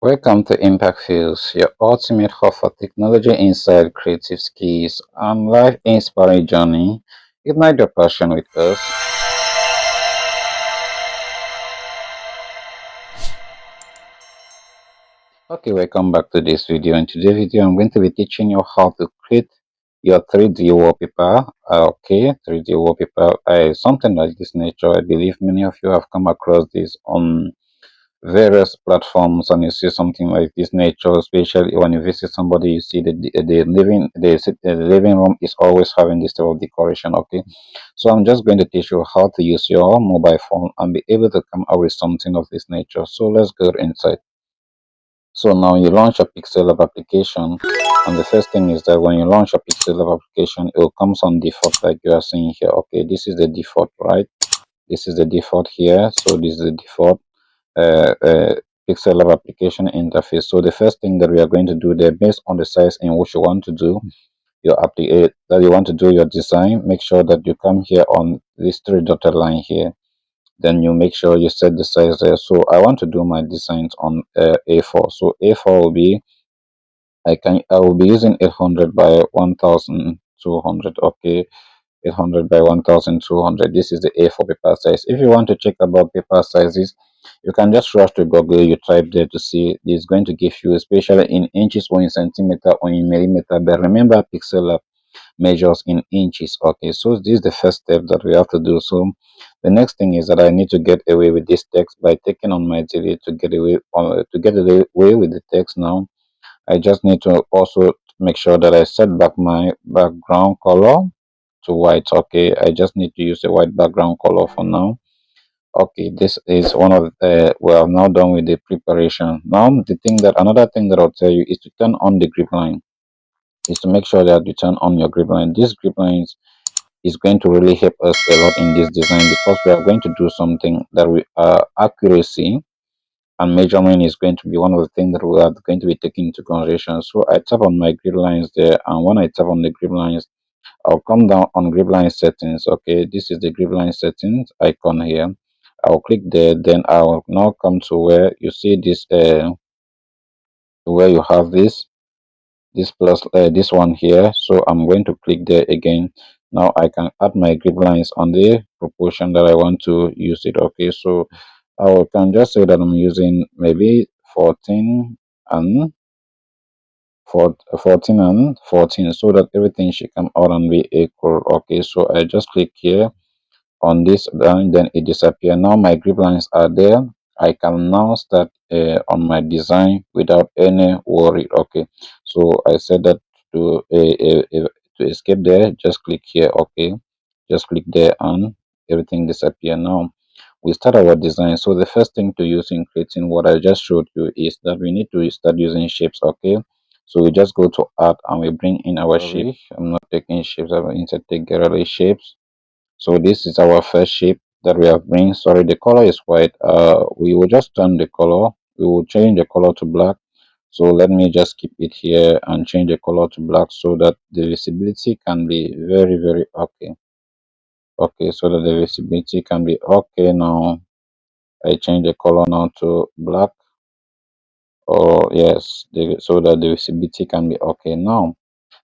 Welcome to Impact Fields, your ultimate hub for technology insight, creative skills, and life-inspiring journey. Ignite your passion with us. Okay, welcome back to this video. In today's video, I'm going to be teaching you how to create your 3D wallpaper. Okay, 3D wallpaper is something like this nature. I believe many of you have come across this on various platforms, and you see something like this nature, especially when you visit somebody, you see the living room is always having this type of decoration. Okay, so I'm just going to teach you how to use your mobile phone and be able to come up with something of this nature. So let's go inside. So now you launch a pixellab application, and the first thing is that when you launch a pixellab application, it will come on default like you are seeing here. Okay, this is the default, right? This is the default here. So this is the default uh, uh, pixellab application interface. So the first thing that we are going to do there, based on the size in which you want to do your design, make sure that you come here on this three dotted line here. Then you make sure you set the size there. So I want to do my designs on A4. So A4 will be I will be using 800 by 1200. Okay, 800 by 1200. This is the A4 paper size. If you want to check about paper sizes, you can just rush to Google. You type there to see. It's going to give you, especially in inches or in centimeter or in millimeter. But remember, pixel measures in inches. Okay, so this is the first step that we have to do. So the next thing is that I need to get away with this text by taking on my delete to get away with the text. Now I just need to also make sure that I set back my background color to white. Okay, I just need to use a white background color for now. Okay, this is one of we are now done with the preparation. Now another thing that I'll tell you is to turn on the grip line, is to make sure that you turn on your grip line. This grip line is going to really help us a lot in this design, because we are going to do something that we accuracy and measurement is going to be one of the things that we are going to be taking into consideration. So I tap on my grip lines there, and when I tap on the grip lines, I'll come down on grip line settings. Okay, this is the grip line settings icon here. I'll click there, then I'll now come to where you see this where you have this plus this one here. So I'm going to click there again. Now I can add my grip lines on the proportion that I want to use it. Okay, so I can just say that I'm using maybe 14 and 14 and 14, so that everything should come out and be equal. Okay, so I just click here on this line, then it disappear. Now my grip lines are there. I can now start on my design without any worry. Okay, so I said that to to escape there, just click here. Okay, just click there and everything disappear. Now we start our design. So the first thing to use in creating what I just showed you is that we need to start using shapes. Okay, so we just go to art and we bring in our shape. I'm not taking shapes, I'm going to take gallery shapes. So this is our first shape that we have bring. Sorry, the color is white. We will just turn the color, we will change the color to black. So let me just keep it here and change the color to black, so that the visibility can be very okay. Okay, so that the visibility can be okay. Now I change the color now to black. Oh yes, so that the visibility can be okay. Now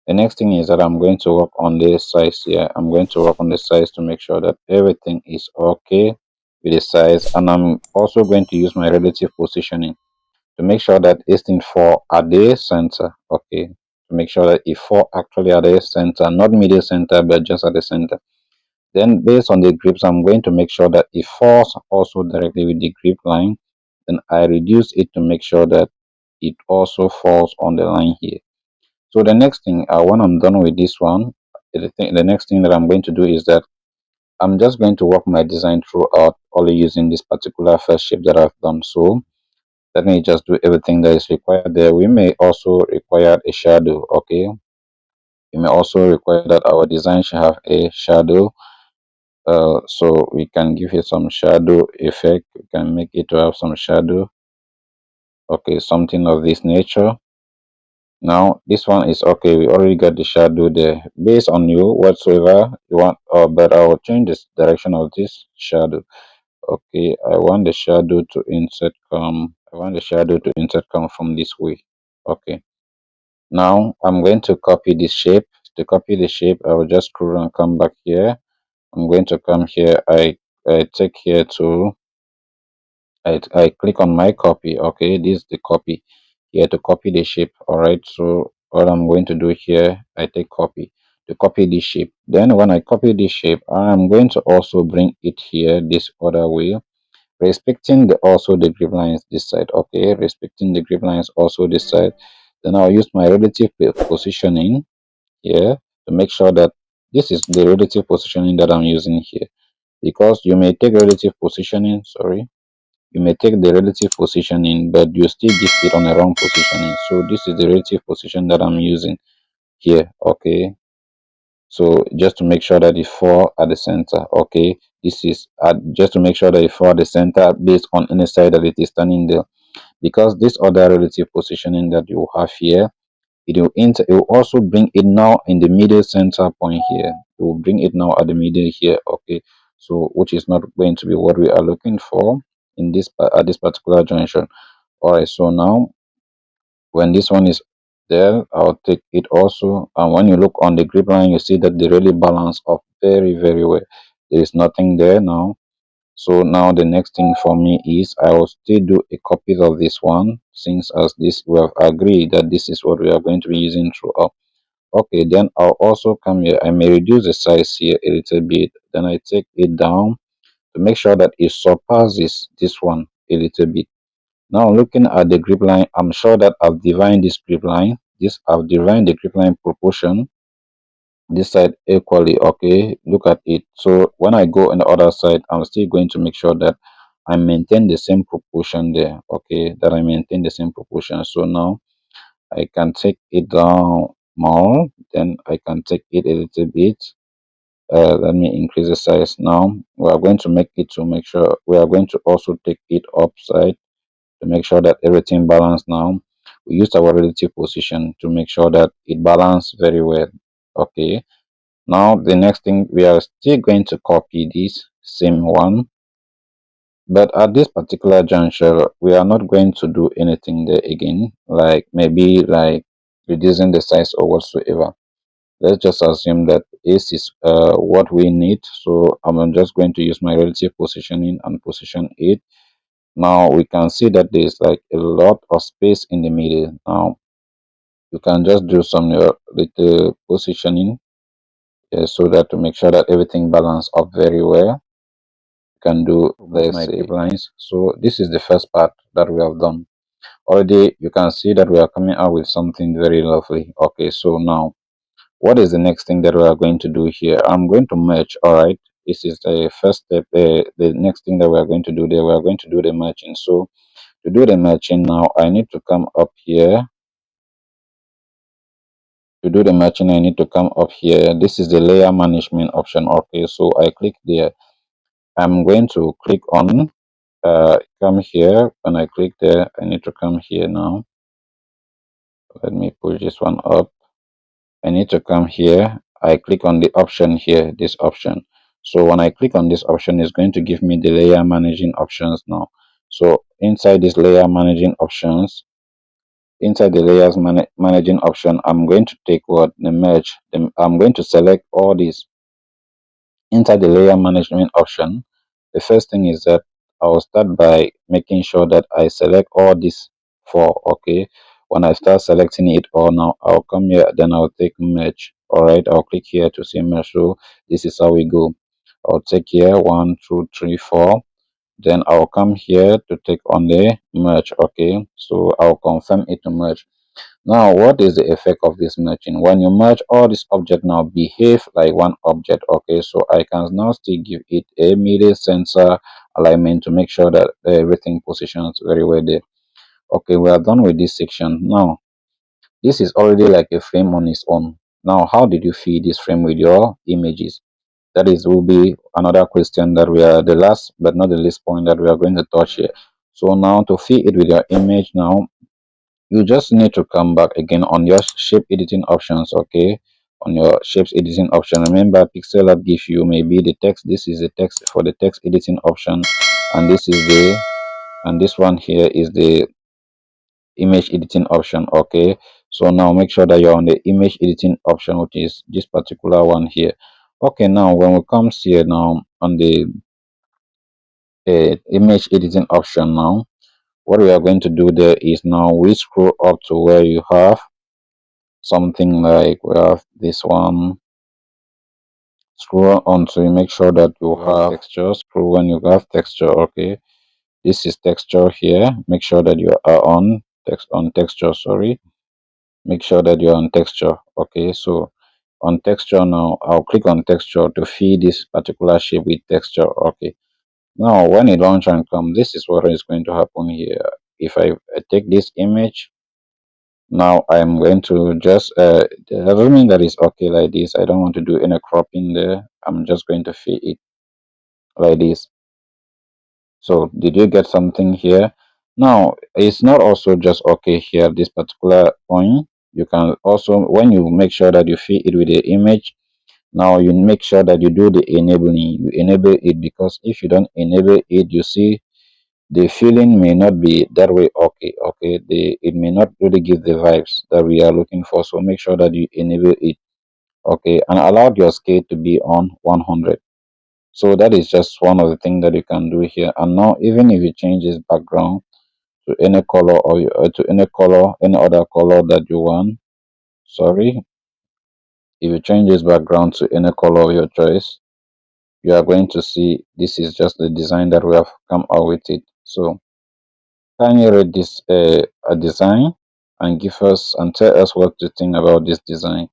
the next thing is that I'm going to work on the size here. I'm going to work on the size to make sure that everything is okay with the size, and I'm also going to use my relative positioning to make sure that it's in fall at the center. Okay, to make sure that it fall actually at the center, not middle center, but just at the center. Then based on the grips, I'm going to make sure that it falls also directly with the grip line. Then I reduce it to make sure that it also falls on the line here. So the next thing, when I'm done with this one, the next thing that I'm going to do is that I'm just going to work my design throughout, only using this particular first shape that I've done. So let me just do everything that is required there. We may also require a shadow. Okay, we may also require that our design should have a shadow. So we can give it some shadow effect. We can make it to have some shadow. Okay, something of this nature. Now this one is okay. We already got the shadow there. Based on you, whatsoever you want, but I will change this direction of this shadow. Okay, I want the shadow to insert come. I want the shadow to insert come from this way. Okay, now I'm going to copy this shape. To copy the shape, I will just scroll and come back here. I'm going to come here. I take here to I click on my copy. Okay, this is the copy here to copy the shape. All right, so what I'm going to do here, I take copy to copy this shape. Then when I copy this shape, I'm going to also bring it here this other way, respecting the also the grip lines this side. Okay, respecting the grip lines also this side. Then I'll use my relative positioning here to make sure that this is the relative positioning that I'm using here, because you may take relative positioning, sorry, you may take the relative positioning, but you still give it on a wrong positioning. So this is the relative position that I'm using here. Okay, so just to make sure that it fall at the center. Okay, this is just to make sure that it fall at the center based on any side that it is standing there, because this other relative positioning that you have here, it will also bring it now in the middle center point here. It will bring it now at the middle here. Okay, so which is not going to be what we are looking for in this at this particular junction. All right, so now when this one is there, I'll take it also, and when you look on the grip line, you see that they really balance up very well. There is nothing there now. So now the next thing for me is I will still do a copy of this one, since as this we have agreed that this is what we are going to be using throughout. Okay, then I'll also come here. I may reduce the size here a little bit. Then I take it down to make sure that it surpasses this one a little bit. Now looking at the grip line, I'm sure that I've defined this grip line. I've defined the grip line proportion this side equally. Okay, look at it. So when I go on the other side, I'm still going to make sure that I maintain the same proportion there. Okay, that I maintain the same proportion. So now I can take it down more, then I can take it a little bit. Let me increase the size. Now we are going to make it to make sure we are going to also take it upside to make sure that everything balanced. Now we use our relative position to make sure that it balanced very well. Okay, now the next thing, we are still going to copy this same one, but at this particular juncture we are not going to do anything there again, like maybe like reducing the size or whatsoever. Let's just assume that this is what we need. So I'm just going to use my relative positioning and position it. Now we can see that there's like a lot of space in the middle. Now you can just do some little positioning, so that to make sure that everything balance up very well. You can do, let's say, lines. So this is the first part that we have done already. You can see that we are coming out with something very lovely. Okay, so now what is the next thing that we are going to do here? I'm going to merge. All right, this is the first step. The next thing that we are going to do there, we are going to do the matching. So to do the matching now, I need to come up here. To do the matching, I need to come up here. This is the layer management option. Okay, so I click there. I'm going to click on come here. When I click there, I need to come here now. Let me push this one up. I need to come here. I click on the option here, this option. So when I click on this option, it's going to give me the layer managing options now. So inside this layer managing options, inside the layers managing option, I'm going to take what the merge. I'm going to select all these inside the layer management option. The first thing is that I will start by making sure that I select all these four. Okay, when I start selecting it all, now I'll come here, then I'll take merge. All right, I'll click here to see merge. So this is how we go. I'll take here 1 2 3 4, then I'll come here to take on the merge. Okay, so I'll confirm it to merge. Now, what is the effect of this merging? When you merge, all these objects now behave like one object. Okay, so I can now still give it a middle center alignment to make sure that everything positions very well there. Okay, we are done with this section. Now, this is already like a frame on its own. Now, how did you feed this frame with your images? That is will be another question that we are the last but not the least point that we are going to touch here. So now to feed it with your image, now you just need to come back again on your shape editing options. Okay, on your shapes editing option, remember PixelLab gives you maybe the text. This is the text for the text editing option, and this is and this one here is the image editing option. Okay, so now make sure that you're on the image editing option, which is this particular one here. Okay, now when we comes here now on the image editing option, now what we are going to do there is now we scroll up to where you have something like we have this one. Scroll on to make sure that you have texture. Scroll when you have texture. Okay, this is texture here. Make sure that you are on texture. Sorry, make sure that you're on texture. Okay, so on texture now, I'll click on texture to feed this particular shape with texture. Okay, now when it launch and come, this is what is going to happen here. If I take this image, now I'm going to just assuming that is okay like this. I don't want to do any cropping there. I'm just going to feed it like this. So did you get something here? Now it's not also just okay here this particular point. You can also, when you make sure that you feed it with the image, now you make sure that you do the enabling. You enable it, because if you don't enable it, you see the feeling may not be that way. Okay, okay, it may not really give the vibes that we are looking for. So make sure that you enable it. Okay, and allow your scale to be on 100. So that is just one of the things that you can do here. And now even if you change this background to any color, or to any color, any other color that you want, sorry, if you change this background to any color of your choice, you are going to see this is just the design that we have come out with it. So can you rate this a design and give us and tell us what you think about this design?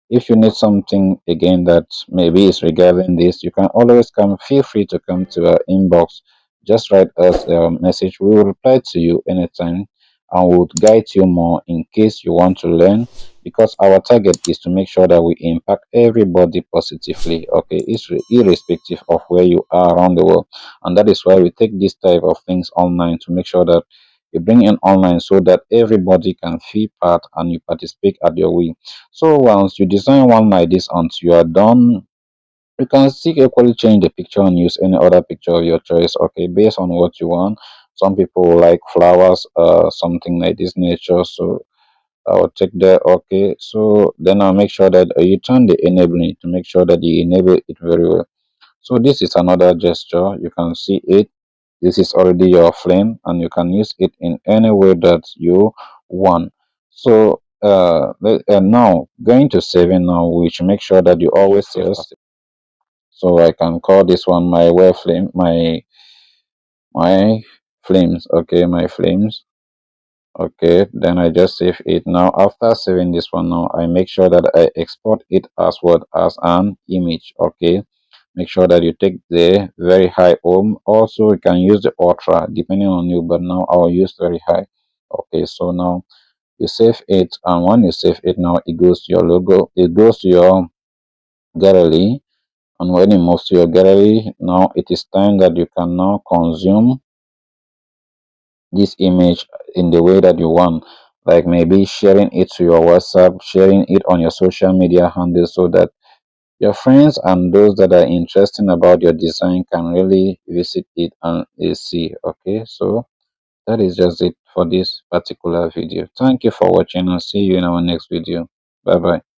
If you need something again that maybe is regarding this, you can always come, feel free to come to our inbox. Just write us a message. We will reply to you anytime, and we would guide you more in case you want to learn, because our target is to make sure that we impact everybody positively. Okay, it's irrespective of where you are around the world. And that is why we take this type of things online, to make sure that you bring in online so that everybody can feel part and you participate at your will. So once you design one like this, until you are done, you can still equally change the picture and use any other picture of your choice. Okay, based on what you want. Some people like flowers, something like this nature. So I'll take that. Okay, so then I'll make sure that you turn the enabling to make sure that you enable it very well. So this is another gesture. You can see it. This is already your flame, and you can use it in any way that you want. So now going to saving now, which make sure that you always save. So I can call this one my well flame, my flames. Okay, my flames. Okay, then I just save it. Now after saving this one, now I make sure that I export it as what, as an image. Okay, make sure that you take the very high ohm. Also you can use the ultra depending on you, but now I'll use very high. Okay, so now you save it, and when you save it, now it goes to your logo, it goes to your gallery. And when it moves to your gallery, now it is time that you can now consume this image in the way that you want, like maybe sharing it to your WhatsApp, sharing it on your social media handles, so that your friends and those that are interested about your design can really visit it and see. Okay, so that is just it for this particular video. Thank you for watching, and see you in our next video. Bye bye.